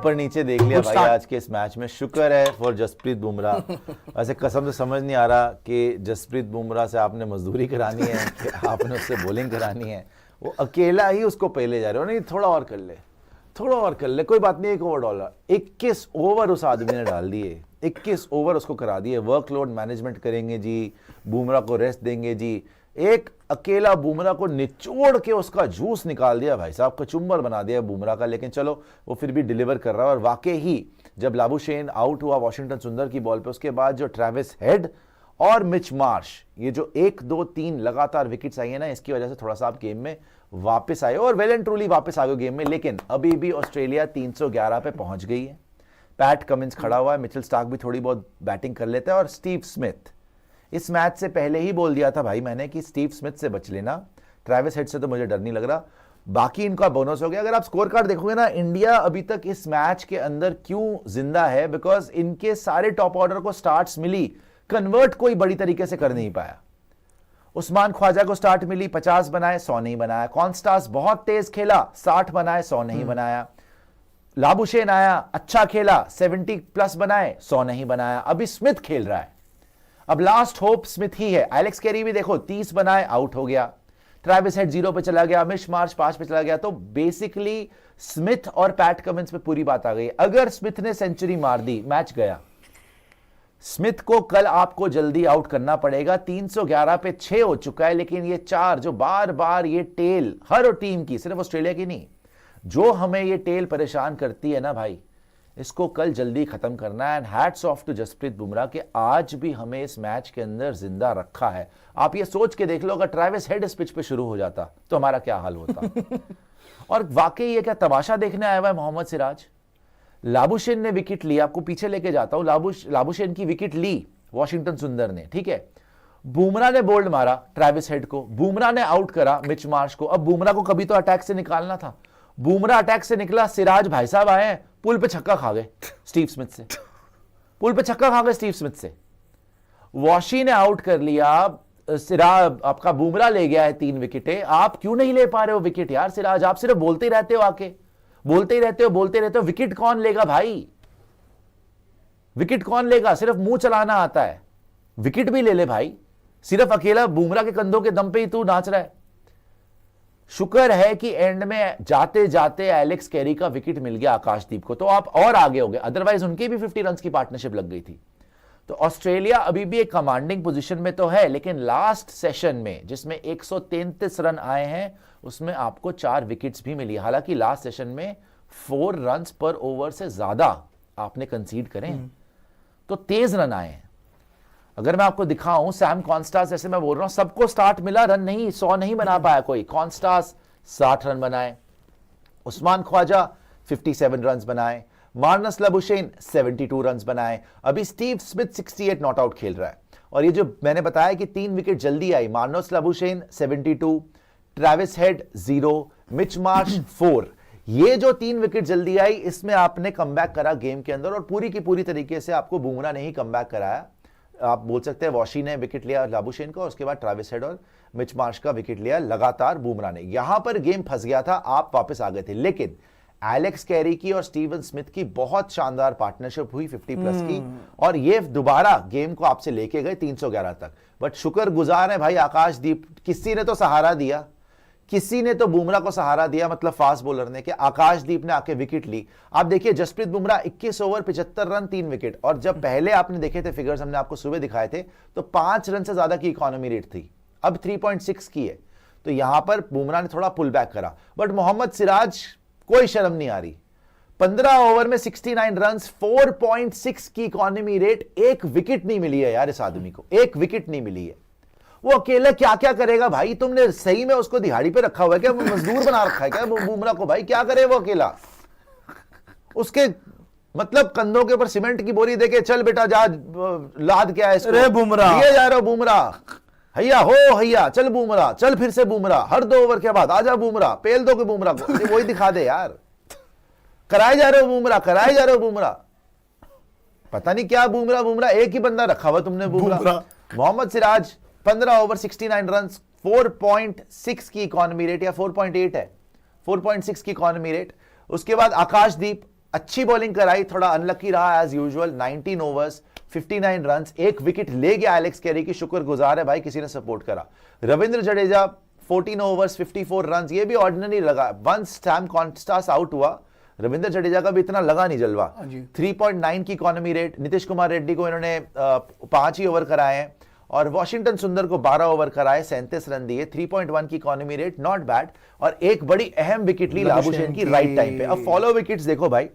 ऊपर नीचे देख लिया भाई आज के इस मैच में। शुक्र है फॉर जसप्रीत बुमराह। वैसे कसम से समझ नहीं आ रहा कि जसप्रीत बुमराह से आपने मजदूरी करानी है कि आपने उससे बॉलिंग करानी है। वो अकेला ही उसको पहले जा रहे हो, नहीं थोड़ा और कर ले, थोड़ा और कर ले, कोई बात नहीं, 1 ओवर डाला। 21 ओवर उस आदमी ने डाल दिए, 21 ओवर उसको करा दिए। वर्कलोड मैनेजमेंट करेंगे जी, बुमराह को रेस्ट देंगे जी। एक अकेला बुमराह को निचोड़ के उसका जूस निकाल दिया भाई साहब, कचुम्बर बना दिया बुमराह का। लेकिन चलो वो फिर भी डिलीवर कर रहा है। और वाकई ही जब लाबुशेन आउट हुआ वॉशिंगटन सुंदर की बॉल पे, उसके बाद जो ट्रेविस हेड और मिच मार्श, ये जो 1, 2, 3 लगातार विकेट्स आई है ना, इसकी वजह से थोड़ा सा आप गेम में वापस आए और वेल एंड ट्रूली वापस आ गए गेम में। लेकिन अभी भी ऑस्ट्रेलिया 311 पे पहुंच गई है। पैट कमिंस खड़ा हुआ है, मिचेल स्टार्क भी थोड़ी बहुत बैटिंग कर लेता है। और स्टीव स्मिथ, इस मैच से पहले ही बोल दिया था भाई मैंने कि स्टीव स्मिथ से बच लेना, ट्रेविस हेड से तो मुझे डर नहीं लग रहा। बाकी इनका बोनस हो गया। अगर आप स्कोर कार्ड देखोगे ना, इंडिया अभी तक इस मैच के अंदर क्यों जिंदा है, बिकॉज इनके सारे टॉप ऑर्डर को स्टार्ट्स मिली, कन्वर्ट कोई बड़ी तरीके से कर नहीं पाया। उस्मान ख्वाजा को स्टार्ट मिली, 50 बनाए, 100 नहीं बनाया। कॉन्स्टास बहुत तेज खेला, 60 बनाए, 100 नहीं बनाया। लाबुशेन आया, अच्छा खेला, 70 प्लस बनाए, 100 नहीं बनाया। अभी स्मिथ खेल रहा है, अब लास्ट होप स्मिथ ही है। एलेक्स कैरी भी देखो 30 बनाए, आउट हो गया। ट्रेविस हेड 0 पे चला गया, मिच मार्श 5 पे चला गया। तो बेसिकली स्मिथ और पैट कमिंस पे पूरी बात आ गई। अगर स्मिथ ने सेंचुरी मार दी, मैच गया। स्मिथ को कल आपको जल्दी आउट करना पड़ेगा। 311 पे 6 हो चुका है, लेकिन ये 4 जो बार बार ये टेल हर टीम की, सिर्फ ऑस्ट्रेलिया की नहीं, जो हमें ये टेल परेशान करती है ना भाई, इसको कल जल्दी खत्म करना है। And hats off to Jasprit Bumrah कि आज भी हमें इस मैच के अंदर जिंदा रखा है। आप ये सोच के देख लो, अगर ट्रेविस हेड इस पिच पे शुरू हो जाता तो हमारा क्या हाल होता। और वाकई ये क्या तमाशा देखने आया हुआ है मोहम्मद सिराज। लाबुशेन ने विकेट ली, आपको पीछे लेके जाता हूं, लाबुशेन की विकेट ली वॉशिंगटन सुंदर ने, ठीक है। बुमराह ने बोल्ड मारा ट्रेविस हेड को, बुमराह ने आउट करा मिच मार्श को। अब बुमराह को कभी तो अटैक से निकालना था। बुमराह अटैक से निकला, सिराज भाई साहब आए हैं, पुल पे छक्का खा गए स्टीव स्मिथ से, पुल पे छक्का खा गए स्टीव स्मिथ से। वॉशी ने आउट कर लिया, सिराज आपका बुमराह ले गया है 3 विकेटें। आप क्यों नहीं ले पा रहे हो विकेट यार सिराज? आप सिर्फ बोलते ही रहते हो, आके बोलते ही रहते हो, बोलते रहते हो। विकेट कौन लेगा भाई? विकेट कौन लेगा? सिर्फ मुंह चलाना आता है, विकेट भी ले ले भाई। सिर्फ अकेला बुमराह के कंधों के दम पे ही तू नाच रहा है। शुक्र है कि एंड में जाते जाते एलेक्स कैरी का विकेट मिल गया आकाशदीप को, तो आप और आगे हो गए, अदरवाइज उनकी भी 50 रन की पार्टनरशिप लग गई थी। तो ऑस्ट्रेलिया अभी भी एक कमांडिंग पोजीशन में तो है, लेकिन लास्ट सेशन में जिसमें 133 रन आए हैं, उसमें आपको 4 विकेट्स भी मिली। हालांकि लास्ट सेशन में 4 रन पर ओवर से ज्यादा आपने कंसीड करें, तो तेज रन आए हैं। अगर मैं आपको दिखाऊं, सैम कॉन्स्टास, जैसे मैं बोल रहा हूं, सबको स्टार्ट मिला, रन नहीं, 100 नहीं बना पाया कोई। कॉन्स्टास 60 रन बनाए, उस्मान ख्वाजा 57 रन बनाए, मार्नस लाबुशेन 72 रन बनाए। अभी स्टीव स्मिथ 68 नॉट आउट खेल रहा है। और ये जो मैंने बताया कि 3 विकेट जल्दी आई, Marnus Labuschagne 72, Travis Head 0, Mitch Marsh 4, ये जो 3 विकेट जल्दी आई, इसमें आपने कमबैक करा गेम के अंदर। और पूरी की पूरी तरीके से आपको बुमराह ने ही कमबैक कराया। आप बोल सकते हैं वॉशी ने विकेट लिया लाबुशेन का, और उसके बाद ट्रेविस हेड और मिच मार्श का विकेट लिया लगातार बुमराह ने। यहां पर गेम फंस गया था, आप वापस आ गए थे। लेकिन एलेक्स कैरी की और स्टीवन स्मिथ की बहुत शानदार पार्टनरशिप हुई 50 प्लस की, और ये दोबारा गेम को आपसे लेके गए 311 तक। बट शुक्रगुजार है भाई आकाशदीप, किसी ने तो सहारा दिया, किसी ने तो बुमराह को सहारा दिया, मतलब फास्ट बॉलर ने, कि आकाशदीप ने आके विकेट ली। आप देखिए Jasprit Bumrah 21 over 75 run 3 wicket. और जब पहले आपने देखे थे फिगर्स, हमने आपको सुबह दिखाए थे, तो 5 रन से ज्यादा की इकोनॉमी रेट थी, अब 3.6 की है। तो यहां पर बुमराह ने थोड़ा पुल बैक करा। बट मोहम्मद सिराज, कोई शर्म नहीं आ रही, 15 ओवर में 69 रन, 4.6 की इकोनॉमी रेट, 1 विकेट नहीं मिली है यार इस आदमी को, 1 विकेट नहीं मिली है। वो अकेला क्या क्या करेगा भाई? तुमने सही में उसको दिहाड़ी पे रखा हुआ है क्या? मजदूर बना रखा है क्या बुमराह को? भाई क्या करे वो अकेला? उसके मतलब कंधों के ऊपर सीमेंट की बोरी देके, चल बेटा जा लाद क्या है इसको, बुमराह दिए जा रहे हो बुमराह, हैया हो हैया, चल बुमराह, चल फिर से बुमराह, हर 2 ओवर के बाद आजा बुमराह, पेल दो के बुमराह को, वही दिखा दे यार। कराए जा रहे हो बुमराह, कराए जा रहे हो बुमराह, पता नहीं क्या बुमराह, एक ही बंदा रखा हुआ तुमने बुमराह। मोहम्मद सिराज 15 ओवर 69 रन, 4.6 की इकोनॉमी रेट, या 4.8 है, 4.6 की इकोनॉमी रेट। उसके बाद आकाशदीप अच्छी बॉलिंग कराई, थोड़ा अनलकी रहा एज यूजुअल। 19 ओवर्स 59 रन, एक विकेट ले गया एलेक्स कैरी की, शुक्रगुजार है भाई किसी ने सपोर्ट करा। रविंद्र जडेजा 14 ओवर्स 54 रन, ये भी ऑर्डिनरी लगा। वंस सैम कॉन्स्टास आउट हुआ, रविंद्र जडेजा का भी इतना लगा नहीं जलवा। 3.9 की इकोनॉमी रेट। नीतीश कुमार रेड्डी को इन्होंने 5 ही ओवर कराए हैं और वॉशिंगटन सुंदर को 12 ओवर कराए, 37 रन दिए, 3.1 की इकोनॉमी रेट, नॉट बैड। और एक बड़ी अहम विकेट ली लाबुशेन की राइट टाइम पे। अब फॉलो विकेट्स देखो भाई,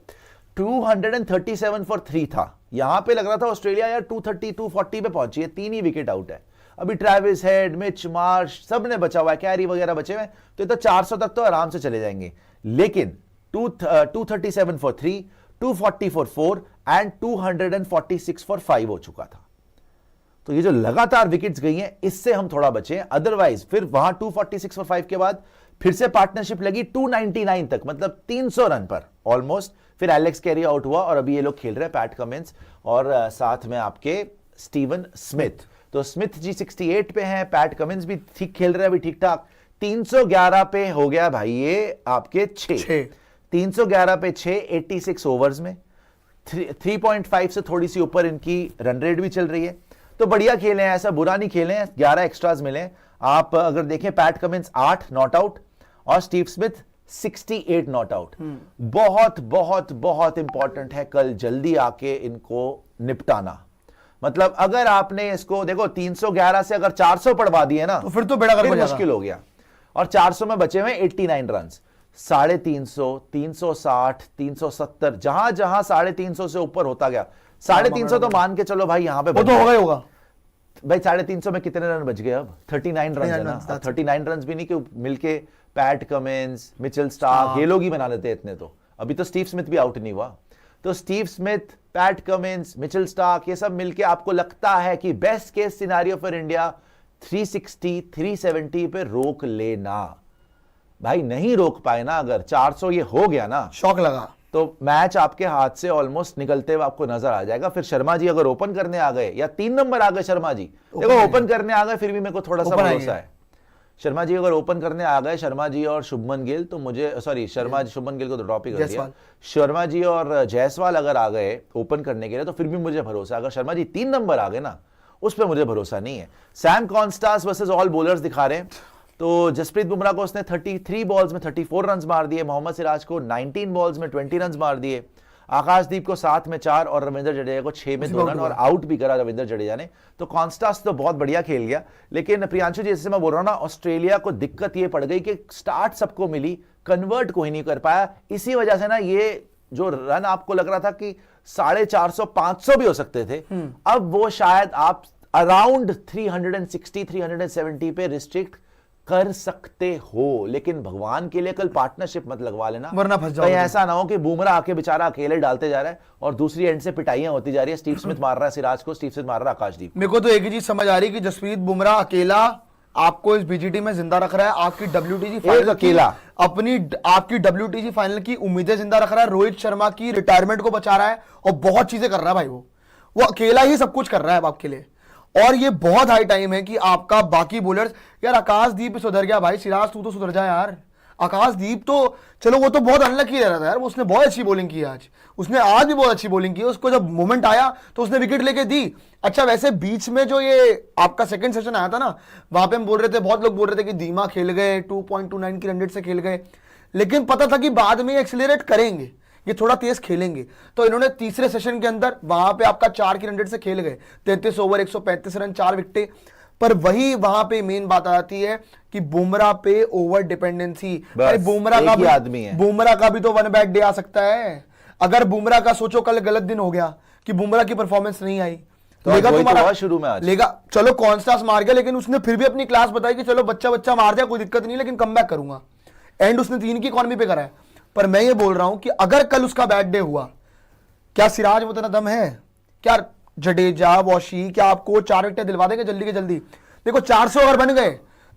237 फॉर 3 था, यहां पे लग रहा था ऑस्ट्रेलिया यार 230 240 पे पहुंची है, 3 ही विकेट आउट है। अभी ट्रेविस हेड, मिच मार्श सब ने बचा हुआ है, कैरी वगैरह बचे हुए, तो ये तो 400 तक तो आराम से चले जाएंगे। लेकिन 237 फॉर 3, 240 फॉर 4 एंड 246 फॉर 5 हो चुका था। तो ये जो लगातार विकेट्स गई हैं, इससे हम थोड़ा बचे हैं। अदरवाइज फिर वहां 246 फॉर 5 के बाद फिर से पार्टनरशिप लगी 299 तक, मतलब 300 रन पर ऑलमोस्ट। फिर एलेक्स कैरी आउट हुआ और अभी ये लोग खेल रहे हैं, पैट कमिंस और साथ में आपके स्टीवन स्मिथ। तो स्मिथ जी 68 पे हैं, पैट कमिंस भी ठीक खेल रहे हैं अभी ठीक ठाक। 311 पे हो गया भाई ये आपके 6, 311 पे 6, 86 ओवर्स में 3.5 से थोड़ी सी ऊपर इनकी रन रेट भी चल रही है। तो बढ़िया खेले हैं, ऐसा बुरा नहीं खेले हैं, 11 एक्स्ट्राज मिले। आप अगर देखें, पैट कमिंस 8 नॉट आउट और स्टीव स्मिथ 68 नॉट आउट। बहुत बहुत बहुत इंपॉर्टेंट है कल जल्दी आके इनको निपटाना। मतलब अगर आपने इसको देखो 311 से अगर 400 पढ़वा दिए ना, तो फिर तो बेड़ा गर्क मुश्किल हो गया। और 400 में बचे हुए 89 रन, 350, 360, 370, जहां जहां 350 से ऊपर होता गया। 350 तो मान के चलो भाई, यहां पे वो तो होगा ही होगा भाई। 350 में कितने रन बच गए अब? 39 रन है ना। 39 रन भी नहीं कि मिलके पैट कमिंस, मिचेल स्टार्क, ये लोग ही बना लेते इतने। तो अभी तो स्टीव स्मिथ भी आउट नहीं हुआ। तो Steve Smith, PAT Cummins, Mitchell Starc, ये सब मिलके आपको लगता है कि best case scenario for India 360, 370 पे रोक लेना। भाई नहीं रोक पाए ना, अगर 400 ये हो गया ना, शॉक लगा, तो मैच आपके हाथ से ऑलमोस्ट निकलते हुए आपको नजर आ जाएगा। फिर शर्मा जी अगर ओपन करने आ गए, या 3 नंबर आ गए शर्मा जी, देखो ओपन करने आ गए फिर भी मेरे को थोड़ा सा भरोसा है। शर्मा जी अगर ओपन करने आ गए, शर्मा जी और शुभमन गिल, तो मुझे शर्मा जी, शुभमन गिल को तो ड्रॉप ही कर दिया। शर्मा जी और जायसवाल अगर आ गए ओपन करने के लिए, तो फिर भी मुझे भरोसा। अगर शर्मा जी 3 नंबर आ गए ना, उस पर मुझे भरोसा नहीं है। Sam Konstas versus all bowlers दिखा रहे हैं। तो जसप्रीत बुमराह को उसने 33 बॉल्स में 34 रन मार दिए, मोहम्मद सिराज को 19 बॉल्स में 20 रन मार दिए, आकाशदीप को 7 में 4 और रविंद्र जडेजा को 6 में 2 रन, और आउट भी करा रविंद्र जडेजा ने। तो कॉन्स्टास तो बहुत बढ़िया खेल गया। लेकिन प्रियांशु जी, जैसे मैं बोल रहा हूं ना, ऑस्ट्रेलिया को दिक्कत ये पड़ गई कि स्टार्ट सबको मिली, कन्वर्ट कोई नहीं कर पाया। इसी वजह से ना ये जो रन आपको लग रहा था कि 450 500 भी हो सकते थे, अब वो शायद आप अराउंड 360 370 पे रिस्ट्रिक्ट कर सकते हो। लेकिन भगवान के लिए कल पार्टनरशिप मत लगवा लेना, वरना फंस जाओगे। कहीं ऐसा ना हो कि बुमराह आके बेचारा अकेले डालते जा रहा है और दूसरी एंड से पिटाइयां होती जा रही है। स्टीव स्मिथ मार रहा है सिराज को, स्टीव स्मिथ मार रहा है आकाशदीप। मेरे को तो एक ही चीज समझ आ रही कि जसप्रीत बुमराह अकेला आपको इस बीजीटी में जिंदा रख रहा है, आपकी WTG फाइनल अकेला आपकी WTG फाइनल की उम्मीदें जिंदा रख रहा है, रोहित शर्मा की रिटायरमेंट को बचा रहा है और बहुत चीजें कर रहा है भाई। वो अकेला ही सब कुछ कर रहा है आपके लिए। और ये बहुत हाई टाइम है कि आपका बाकी बॉलर्स, यार आकाशदीप सुधर गया भाई, सिराज तू तो सुधर जा यार। आकाशदीप तो चलो वो तो बहुत अनलकी रह रहा था यार, उसने बहुत अच्छी बॉलिंग की आज, उसने आज भी बहुत अच्छी बॉलिंग की। उसको जब मोमेंट आया तो उसने विकेट लेके दी। अच्छा वैसे बीच में जो ये आपका सेकंड सेशन आया था ना, वहां पे हम बोल रहे थे, बहुत लोग बोल रहे थे कि धीमा खेल गए, 2.29 की रन रेट से खेल गए, लेकिन पता था कि बाद में एक्सीलरेट करेंगे, ये थोड़ा तेज खेलेंगे। तो इन्होंने तीसरे सेशन के अंदर वहां पे आपका 4 की रन रेट से खेल गए, 33 ओवर 135 रन, 4 विकेटें। पर वही वहां पे मेन बात आती है कि बुमराह पे ओवर डिपेंडेंसी। अरे बुमराह का भी तो 1 बैड डे आ सकता है। अगर बुमराह का सोचो कल गलत दिन हो गया कि बुमराह की परफॉर्मेंस नहीं आई, तो लेगा तुम्हारा शुरू में आज लेगा। चलो कॉन्स्टास मार गया, लेकिन उसने फिर भी अपनी क्लास बताई कि चलो बच्चा मार जाए कोई दिक्कत नहीं, लेकिन कम बैक करूंगा। एंड उसने 3 की इकॉनमी पे करा है। पर मैं ये बोल रहा हूं कि अगर कल उसका बैड डे हुआ, क्या सिराज में उतना दम है? क्या जडेजा, वॉशी क्या आपको 4 विकेट दिलवा देंगे जल्दी के जल्दी? देखो 400 अगर बन गए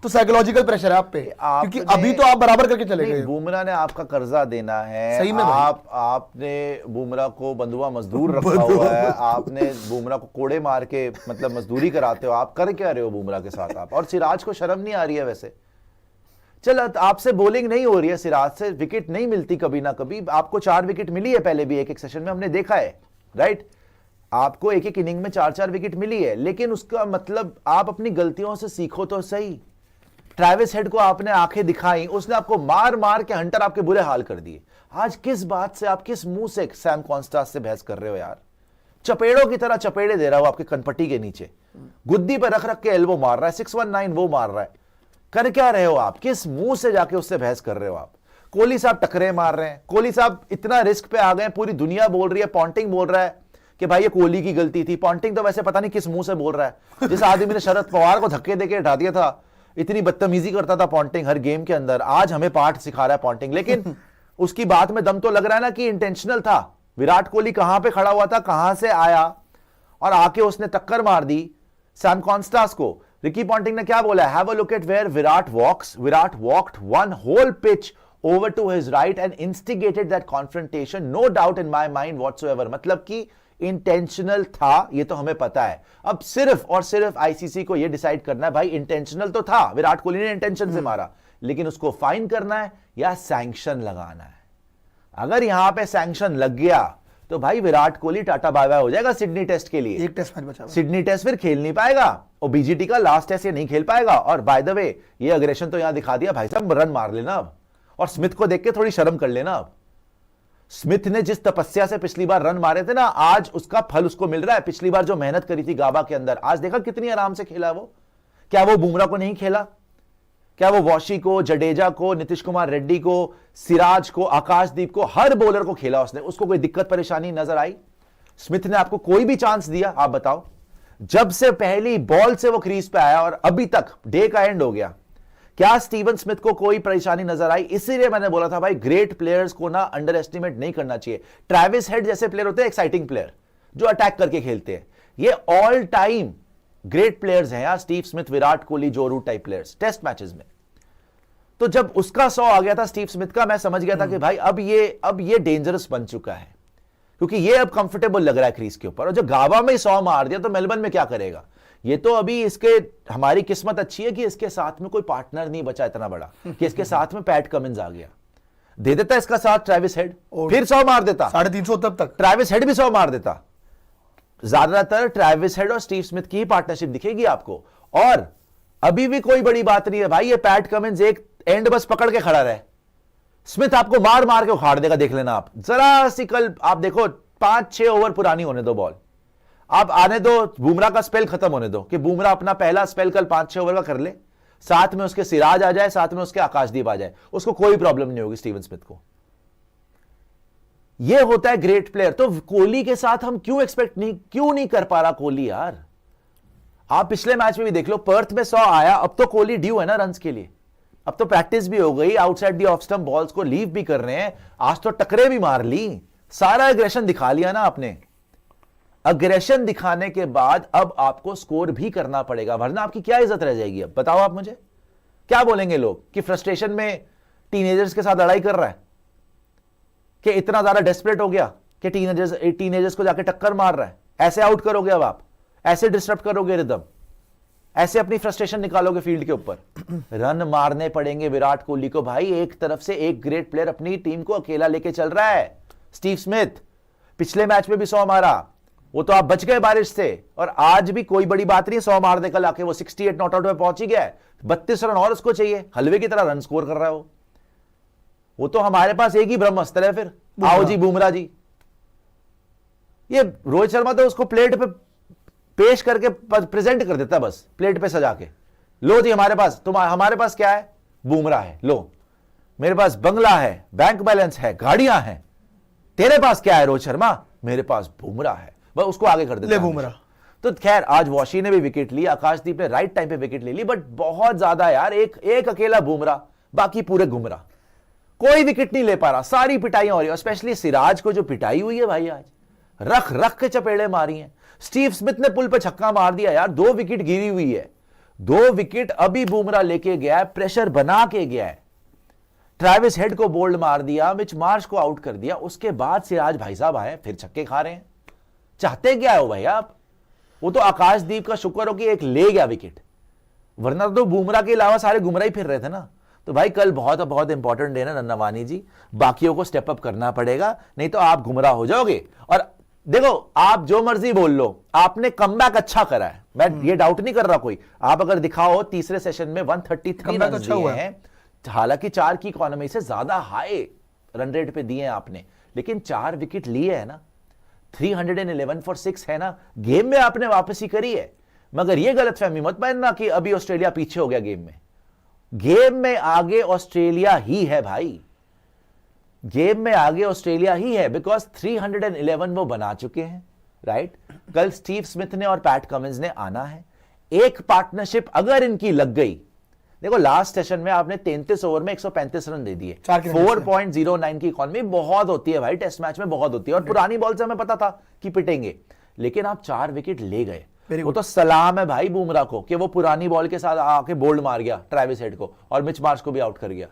तो साइकोलॉजिकल प्रेशर है आप पे, क्योंकि अभी तो आप बराबर करके चले गए। बुमराह ने आपका कर्जा देना है, सही में आपने बुमराह को बंधुआ मजदूर रखा हुआ है, आपने बुमराह को कोड़े मार के मतलब मजदूरी कराते हो। आप कर क्या रहे हो बुमराह के साथ आप? और सिराज को शर्म नहीं आ रही है वैसे? चलो आपसे बॉलिंग नहीं हो रही है, सिराज से विकेट नहीं मिलती कभी ना कभी, आपको 4 विकेट मिली है पहले भी एक सेशन में, हमने देखा है, राइट? आपको एक इनिंग में 4 विकेट मिली है, लेकिन उसका मतलब आप अपनी गलतियों से सीखो तो सही। ट्रैविस हेड को आपने आंखें दिखाई, उसने आपको मार मार के हंटर आपके बुरे हाल कर दिए। आज किस बात से, आप किस मुंह से सैम कॉन्स्टास से बहस कर रहे हो यार? चपेड़ों की तरह चपेड़े दे रहा हो आपके कनपट्टी के नीचे, गुद्दी पर रख रख के एल्बो मार रहा है, 619 वो मार रहा है। कर क्या रहे हो आप? किस मुंह से जाके उससे बहस कर रहे हो आप? कोहली साहब टकरे मार रहे हैं, कोहली साहब इतना रिस्क पे आ गए, पूरी दुनिया बोल रही है, पॉन्टिंग बोल रहा है कि भाई ये कोहली की गलती थी। पॉन्टिंग तो वैसे पता नहीं किस मुंह से बोल रहा है, जिस आदमी ने शरद पवार को धक्के देके हटा दिया था, इतनी बदतमीजी करता था पॉन्टिंग हर गेम के अंदर, आज हमें पाठ सिखा रहा है पॉन्टिंग। लेकिन उसकी बात में दम तो लग रहा है ना कि इंटेंशनल था। विराट कोहली कहां पे खड़ा हुआ था, कहां से आया और आके उसने टक्कर मार दी सैम कॉन्स्टास को। रिकी पॉन्टिंग ने क्या बोला? Have a look at where Virat walks, Virat walked one whole pitch over to his right and instigated that confrontation, no doubt in my mind whatsoever। मतलब कि इंटेंशनल था, ये तो हमें पता है। अब सिर्फ और सिर्फ आईसीसी को ये डिसाइड करना है, भाई इंटेंशनल तो था, विराट कोहली ने इंटेंशन से मारा, लेकिन उसको फाइन करना है या सैंक्शन लगाना है। अगर यहां पे सैंक्शन लग गया तो भाई Virat Kohli tata bye bye हो जाएगा सिडनी टेस्ट के लिए। एक टेस्ट मैच बचा, सिडनी टेस्ट फिर खेल नहीं पाएगा और बीजीटी का लास्ट टेस्ट ये नहीं खेल पाएगा। और बाय द वे ये अग्रेशन तो यहां दिखा दिया, भाई साहब रन मार लेना अब, और स्मिथ को देख के थोड़ी शर्म कर लेना अब। स्मिथ ने जिस तपस्या से पिछली बार रन मारे थे ना, आज उसका फल उसको मिल रहा है। पिछली बार जो मेहनत करी थी गाबा के अंदर, आज देखा कितनी आराम से खेला वो। क्या वो बुमराह को नहीं खेला? क्या वो वॉशी को, जडेजा को, नीतीश कुमार रेड्डी को, सिराज को, आकाशदीप को, हर बॉलर को खेला उसने? उसको कोई दिक्कत परेशानी नजर आई? स्मिथ ने आपको कोई भी चांस दिया? आप बताओ। जब से पहली बॉल से वो क्रीज पे आया और अभी तक डे का एंड हो गया, क्या स्टीवन स्मिथ को कोई परेशानी नजर आई? इसीलिए मैंने बोला था भाई ग्रेट प्लेयर्स को ना अंडर एस्टिमेट नहीं करना चाहिए। ट्रैविस हेड जैसे प्लेयर होते हैं एक्साइटिंग प्लेयर, जो अटैक करके खेलते हैं, ये ऑल टाइम ग्रेट प्लेयर्स हैं यार। Steve Smith, Virat Kohli, Joe Root type players test matches में। तो जब उसका 100 आ गया था स्टीव स्मिथ का, मैं समझ गया था कि भाई अब ये डेंजरस बन चुका है, क्योंकि ये अब कंफर्टेबल लग रहा है क्रीज के ऊपर। और जब गावा में 100 मार दिया तो मेलबर्न में क्या करेगा? ये तो अभी इसके, हमारी किस्मत अच्छी है कि इसके साथ में कोई पार्टनर नहीं बचा इतना बड़ा कि इसके साथ में पैट कमिंस आ गया। दे देता इसका साथ ट्रैविस हेड, फिर 100 मार देता, 350 तब तक ट्रैविस हेड भी 100 मार देता। ज्यादातर ट्रैविस हेड और स्टीव स्मिथ की ही पार्टनरशिप दिखेगी आपको। और अभी भी कोई बड़ी बात नहीं है भाई, ये पैट कमिंस एक एंड बस पकड़ के खड़ा रहे, स्मिथ आपको मार मार के उखाड़ देगा, देख लेना आप। जरा सी कल आप देखो, 5-6 ओवर पुरानी होने दो बॉल, आप आने दो, बुमराह का स्पेल खत्म होने दो, कि बुमराह अपना पहला स्पेल कल 5-6 ओवर का कर ले, साथ में उसके सिराज आ जाए, साथ में उसके आकाशदीप आ जाए, उसको कोई प्रॉब्लम नहीं होगी स्टीवन स्मिथ को। यह होता है ग्रेट प्लेयर। तो कोहली के साथ हम क्यों नहीं कर पा रहा कोहली यार? आप पिछले मैच में भी देख लो, पर्थ में 100 आया, अब तो कोहली ड्यू है ना रन्स के लिए। अब तो प्रैक्टिस भी हो गई, outside the off stump balls को लीव भी कर रहे हैं, आज तो टकरे भी मार ली, सारा एग्रेशन दिखा लिया ना आपने। अग्रेशन दिखाने के बाद अब आपको स्कोर भी करना पड़ेगा, वरना आपकी क्या इज्जत रह जाएगी? अब बताओ आप मुझे, क्या बोलेंगे लोग कि फ्रस्ट्रेशन में टीनेजर्स के साथ लड़ाई कर रहा है, कि इतना ज्यादा डेस्परेट हो गया कि टीनेजर्स को जाके टक्कर मार रहा है? ऐसे आउट करोगे अब आप, ऐसे डिस्टर्ब करोगे रिदम, ऐसे अपनी फ्रस्ट्रेशन निकालोगे फील्ड के ऊपर? रन मारने पड़ेंगे विराट कोहली को भाई। एक तरफ से एक ग्रेट प्लेयर अपनी टीम को अकेला लेके चल रहा है, स्टीव स्मिथ। पिछले मैच में भी 100 मारा, वो तो आप बच गए बारिश से, और आज भी कोई बड़ी बात नहीं, 100 मार दे कल आके, वो 68 नॉट आउट में पहुंच ही गया है। 32 रन और उसको चाहिए, हलवे की तरह रन स्कोर कर रहा है वो तो हमारे पास एक ही ब्रह्मास्त्र है, फिर आओ जी बुमराह जी। ये रोहित शर्मा तो उसको प्लेट पे पेश करके प्रेजेंट कर देता, बस प्लेट पे सजा के, लो जी हमारे पास क्या है? बुमराह है, लो मेरे पास बंगला है, बैंक बैलेंस है, गाड़ियां हैं, तेरे पास क्या है रोहित शर्मा? मेरे पास बुमराह है, बस उसको आगे कर देता ले बुमराह। तो खैर आज वॉशी ने भी विकेट ली, आकाशदीप ने राइट टाइम पे विकेट ले ली, बट बहुत ज्यादा यार, एक अकेला बुमराह, बाकी पूरे गुमराह, कोई विकेट नहीं ले पा रहा, सारी पिटाइयां हो रही है। स्पेशली सिराज को जो पिटाई हुई है भाई, आज रख रख के चपेड़े मारी हैं। स्टीव स्मिथ ने पुल पे छक्का मार दिया यार, 2 विकेट गिरी हुई है, 2 विकेट अभी बुमराह लेके गया है, प्रेशर बना के गया है। ट्रैविस हेड को बोल्ड मार दिया, मिच मार्श को आउट कर दिया, उसके बाद सिराज भाई साहब आए, फिर छक्के खा रहे हैं। चाहते क्या हो भाई आप? वो तो आकाशदीप का शुक्र हो कि एक ले गया विकेट, वरना तो बुमराह के अलावा सारे गुमराह ही फिर रहे थे ना। तो भाई कल बहुत बहुत इंपॉर्टेंट डे ना नन्नवानी जी, बाकियों को स्टेप अप करना पड़ेगा, नहीं तो आप गुमराह हो जाओगे। और देखो आप जो मर्जी बोल लो, आपने कमबैक अच्छा करा है, मैं ये डाउट नहीं कर रहा कोई। आप अगर दिखाओ तीसरे सेशन में 133 रन अच्छा दिए हैं, हालांकि 4 की इकोनॉमी से ज्यादा हाई रन रेट पे दिए हैं आपने, लेकिन 4 विकेट लिए है ना, 311 फॉर 6 है ना, गेम में आपने वापसी करी है। मगर ये गलतफहमी मत मानना कि अभी ऑस्ट्रेलिया पीछे हो गया गेम में आगे ऑस्ट्रेलिया ही है भाई, गेम में आगे ऑस्ट्रेलिया ही है, बिकॉज 311 वो बना चुके हैं, राइट। कल स्टीव स्मिथ ने और पैट कमिंस ने आना है, एक पार्टनरशिप अगर इनकी लग गई, देखो लास्ट सेशन में आपने 33 ओवर में 135 रन दे दिए, 4.09 की इकॉनमी बहुत होती है भाई, टेस्ट मैच में बहुत होती है, और पुरानी बॉल से हमें पता था कि पिटेंगे, लेकिन आप 4 विकेट ले गए, वो तो सलाम है भाई बुमराह को कि वो पुरानी बॉल के साथ आके बोल्ड मार गया ट्रेविस हेड को, और मिच मार्श को भी आउट कर गया,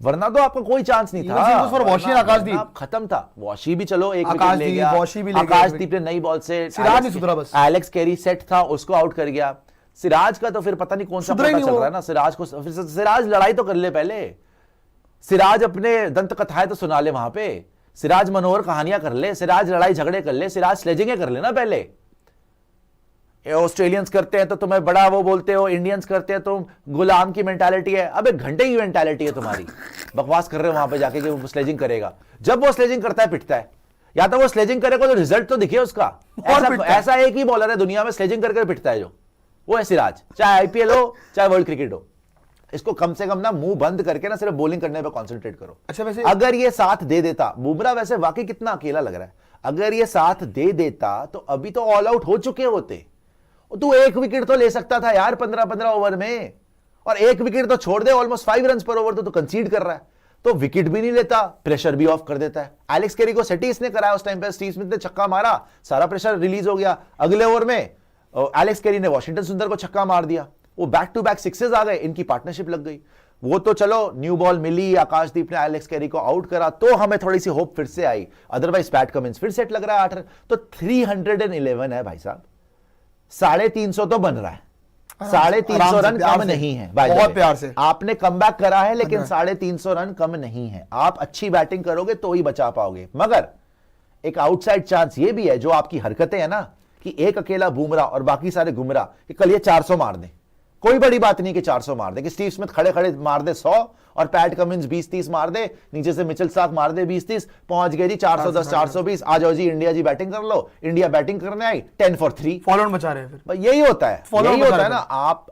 वरना तो आपका कोई चांस नहीं था। आकाशदीप खत्म था, वॉशी भी चलो एक विकेट ले गया, आकाशदीप ने नई बॉल से, सिराज नहीं सुधरा बस, एलेक्स कैरी सेट था उसको आउट कर गया, सिराज का तो फिर पता नहीं कौन सा पता चल रहा है ना, सिराज को फिर सिराज लड़ाई तो कर ले पहले, सिराज अपने दंत कथाएं तो सुना ले वहां पे, सिराज मनोहर कहानियां कर ले, सिराज लड़ाई झगड़े कर ले, सिराज स्लेजिंग कर लेना पहले। ऑस्ट्रेलियंस करते हैं तो तुम्हें बड़ा वो बोलते हो, इंडियंस करते हैं तो गुलाम की मेंटालिटी है, अब एक घंटे की मेंटालिटी है तुम्हारी, बकवास कर रहे हो वहां पे जाके कि वो स्लेजिंग करेगा, जब वो स्लेजिंग करता है पिटता है, या तो वो स्लेजिंग करेगा तो रिजल्ट तो दिखे उसका, ऐसा एक ही बॉलर है दुनिया में स्लेजिंग करके पिटता है जो, वो है सिराज, चाहे आईपीएल हो चाहे वर्ल्ड क्रिकेट हो। इसको कम से कम ना मुंह बंद करके ना सिर्फ बॉलिंग करने पे कंसंट्रेट करो। अच्छा वैसे अगर ये साथ दे देता, बुमराह वैसे वाकई कितना अकेला लग रहा है, अगर ये साथ दे देता तो अभी तो ऑल आउट हो चुके होते, तू 1 विकेट तो ले सकता था यार 15-15 ओवर में, और 1 विकेट तो छोड़ दे, ऑलमोस्ट 5 रन पर ओवर तो कंसीड कर रहा है, तो विकेट भी नहीं लेता, प्रेशर भी ऑफ कर देता है। एलेक्स कैरी को सेटी इसने कराया उस टाइम पे, स्टीव स्मिथ ने छक्का मारा, सारा प्रेशर रिलीज हो गया, अगले ओवर में एलेक्स कैरी ने वॉशिंगटन सुंदर को छक्का मार दिया, वो बैक टू बैक सिक्सेस आ गए, इनकी पार्टनरशिप लग गई, वो तो चलो न्यू बॉल मिली, आकाशदीप ने एलेक्स कैरी को आउट करा तो हमें थोड़ी सी होप फिर से आई, अदरवाइज पैट कमिंस फिर सेट लग रहा है 8 रन, तो 311 है भाई साहब, 350 तो बन रहा है, 350 रन कम नहीं है, बहुत प्यार से आपने कमबैक करा है, लेकिन 350 रन कम नहीं है, आप अच्छी बैटिंग करोगे तो ही बचा पाओगे। मगर एक आउटसाइड चांस ये भी है, जो आपकी हरकतें हैं ना, कि एक अकेला बुमराह और बाकी सारे गुमराह, कि कल ये 400 मार दें, कोई बड़ी बात नहीं कि 400 मार दे, कि स्टीव स्मिथ खड़े खड़े मार दे 100 और पैट कमिंस 20-30 मार दे, नीचे से मिचेल स्टार्क मार दे 20-30, पहुंच गए जी 410 420, आ जाओ जी इंडिया जी बैटिंग कर लो, इंडिया बैटिंग करने आई 10 for 3 फॉलोअर बचा रहे हैं, फिर यही होता है, यही होता है ना।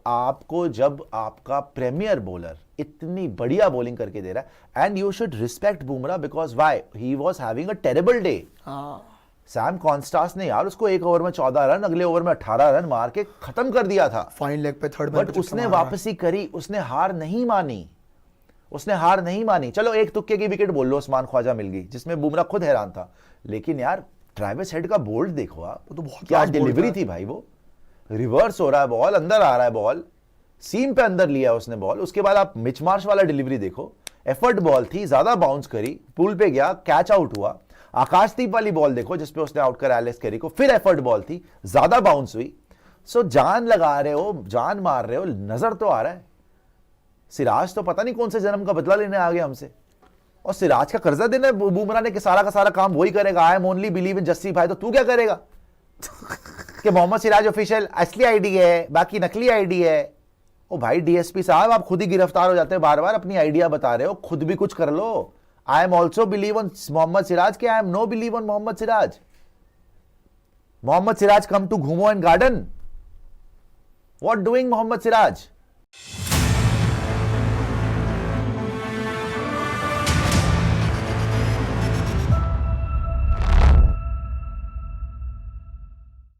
आपको जब आपका प्रीमियर बॉलर इतनी बढ़िया बॉलिंग करके दे रहा है, and you should respect Bumrah, because why he was having a terrible day. Sam Konstas ने यार उसको 1 ओवर में 14 रन, अगले ओवर में 18 रन मार के खत्म कर दिया था, फाइन लेग पे थर्ड, बट उसने वापसी करी, उसने हार नहीं मानी, उसने हार नहीं मानी। चलो एक तुक्के की विकेट बोल लो, उस्मान ख्वाजा मिल गई, जिसमें बुमराह खुद हैरान था, लेकिन यार ट्रेविस हेड का बोल्ड देखो आप, वो तो बहुत क्या डिलीवरी थी भाई, वो रिवर्स हो रहा है बॉल, अंदर आ रहा है बॉल, सीम पे अंदर लिया उसने बॉल, उसके बाद आप मिच मार्श वाला डिलीवरी देखो, एफर्ट बॉल थी, ज्यादा बाउंस करी, पुल पे गया, कैच आउट हुआ। आकाशदीप वाली बॉल देखो जिसपे उसने आउट करा एलेक्स कैरी को, फिर एफर्ट बॉल थी, ज्यादा बाउंस हुई। सो जान लगा रहे हो, जान मार रहे हो, नजर तो आ रहा है। सिराज तो पता नहीं कौन से जन्म का बदला लेने आ गया हमसे, और सिराज का कर्जा देना बुमराह ने कि सारा का सारा काम वही करेगा, I am only believe in Jassi भाई, तो तू क्या करेगा कि मोहम्मद सिराज ऑफिशियल असली आईडी है, बाकी नकली आईडी है। ओ भाई डीएसपी साहब, आप खुद ही गिरफ्तार हो जाते हैं बार बार, अपनी आइडिया बता रहे हो, खुद भी कुछ कर लो। I am also believe on Mohammed Siraj के I am no believe on Mohammed Siraj. Mohammed Siraj come to घूमो and garden, what doing Mohammed Siraj?